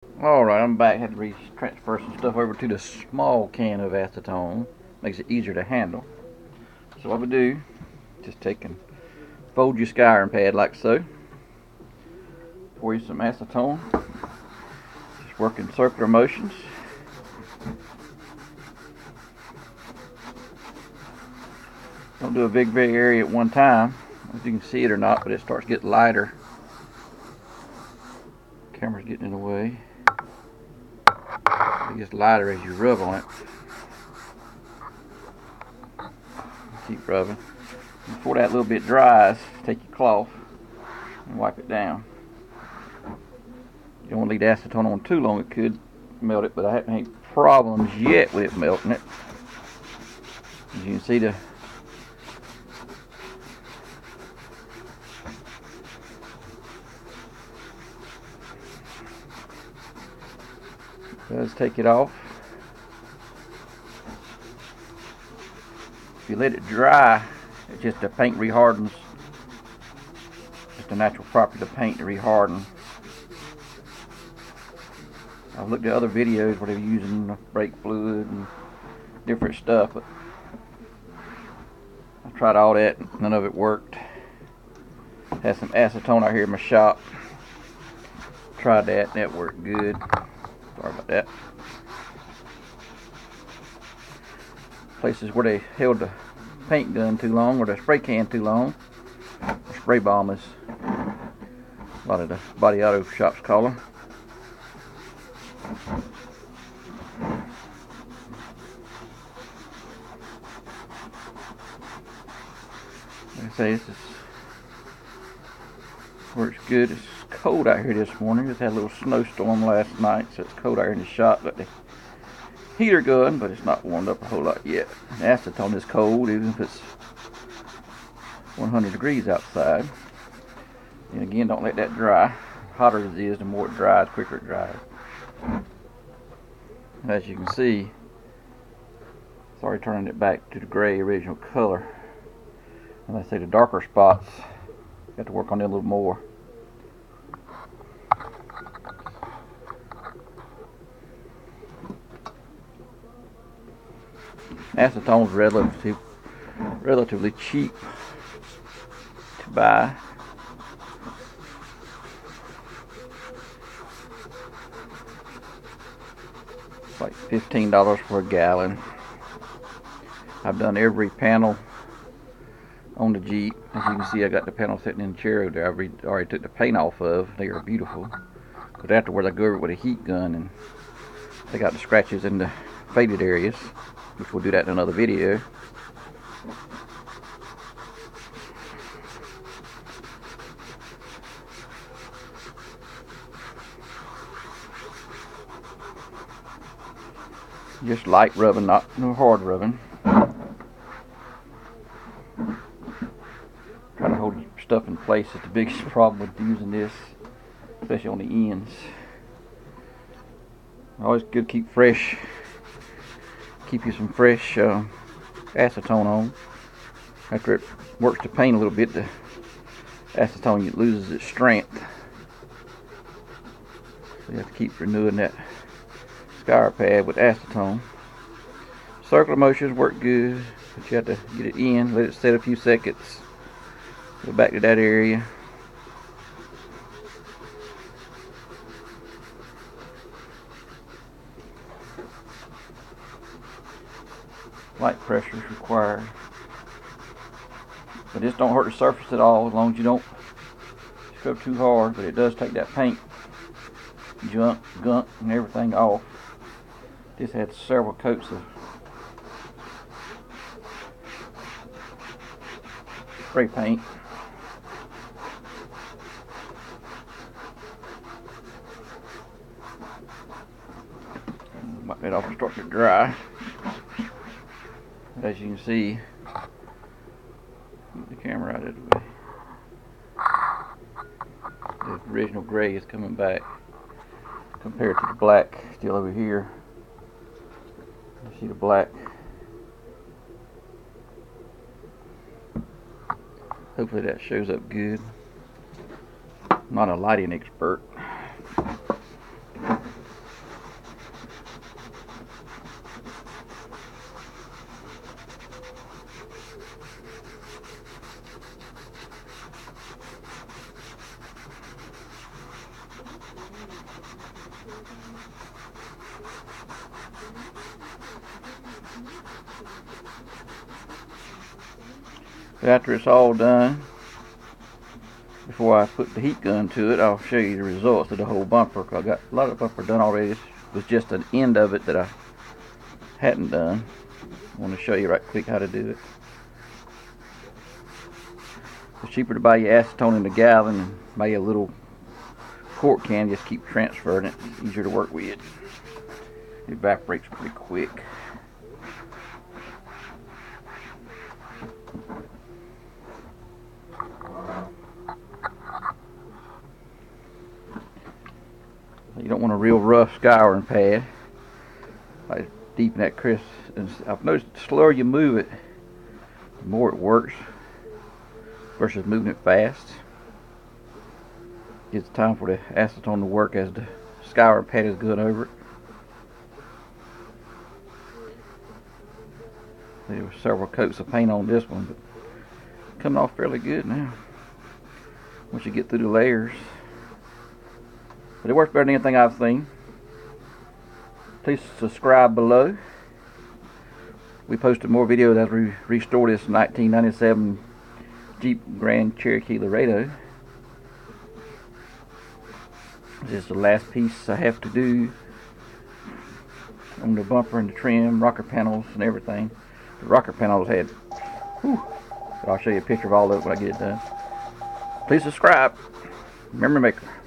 Alright, I'm back. Had to transfer some stuff over to the small can of acetone. Makes it easier to handle. So what we do, just take and fold your scouring pad like so. Pour you some acetone. Just work in circular motions. Don't do a big area at one time. I don't know if you can see it or not, but it starts getting lighter. Camera's getting in the way. It gets lighter as you rub on it. Keep rubbing. Before that little bit dries, take your cloth and wipe it down. You don't want to leave the acetone on too long, it could melt it, but I haven't had any problems yet with it melting it. As you can see, the does take it off. If you let it dry, it's just the paint rehardens. Just a natural property of the paint to reharden. I've looked at other videos where they're using brake fluid and different stuff, but I tried all that and none of it worked. Had some acetone out here in my shop. Tried that and that worked good. Sorry about that. Places where they held the paint gun too long or the spray can too long, or spray bomb as a lot of the body auto shops call them. Like I say, this works good. It's cold out here this morning. Just had a little snowstorm last night, so it's cold out here in the shop. Got the heater going, but it's not warmed up a whole lot yet. The acetone is cold, even if it's 100 degrees outside. And again, don't let that dry. The hotter it is, the more it dries, quicker it dries. As you can see, it's already turning it back to the gray original color. And I say the darker spots, you have to work on it a little more. Acetone is relatively cheap to buy. It's like $15 for a gallon. I've done every panel on the Jeep. As you can see, I got the panel sitting in the chair over there. I already took the paint off of. They are beautiful. But afterwards, I go over it with a heat gun and take out the scratches in the faded areas, which we'll do that in another video. Just light rubbing, no hard rubbing. Try to hold your stuff in place is the biggest problem with using this, especially on the ends. Always good to keep fresh. Keep you some fresh acetone on. After it works the paint a little bit, the acetone loses its strength. So you have to keep renewing that scour pad with acetone. Circular motions work good, but you have to get it in, let it set a few seconds. Go back to that area. Light pressure is required. But this don't hurt the surface at all as long as you don't scrub too hard, but it does take that paint gunk and everything off. This had several coats of spray paint. Wipe that off and start to dry. As you can see, get the camera out of the way. The original gray is coming back compared to the black still over here. You see the black. Hopefully that shows up good. I'm not a lighting expert. But after it's all done, before I put the heat gun to it, I'll show you the results of the whole bumper. Cause I got a lot of the bumper done already. This was just an end of it that I hadn't done. I want to show you right quick how to do it. It's cheaper to buy your acetone in a gallon and buy a little quart can. Just keep transferring it. It's easier to work with. It evaporates pretty quick. You don't want a real rough scouring pad. Like deep in that crisp. And I've noticed the slower you move it, the more it works versus moving it fast. Gives time for the acetone to work as the scouring pad is going over it. There were several coats of paint on this one, but coming off fairly good now once you get through the layers. But it works better than anything I've seen. Please subscribe below. We posted more videos as we restore this 1997 Jeep Grand Cherokee Laredo. This is the last piece I have to do on the bumper and the trim, rocker panels and everything. The rocker panels had, whew, I'll show you a picture of all of it when I get it done. Please subscribe. Memory Maker.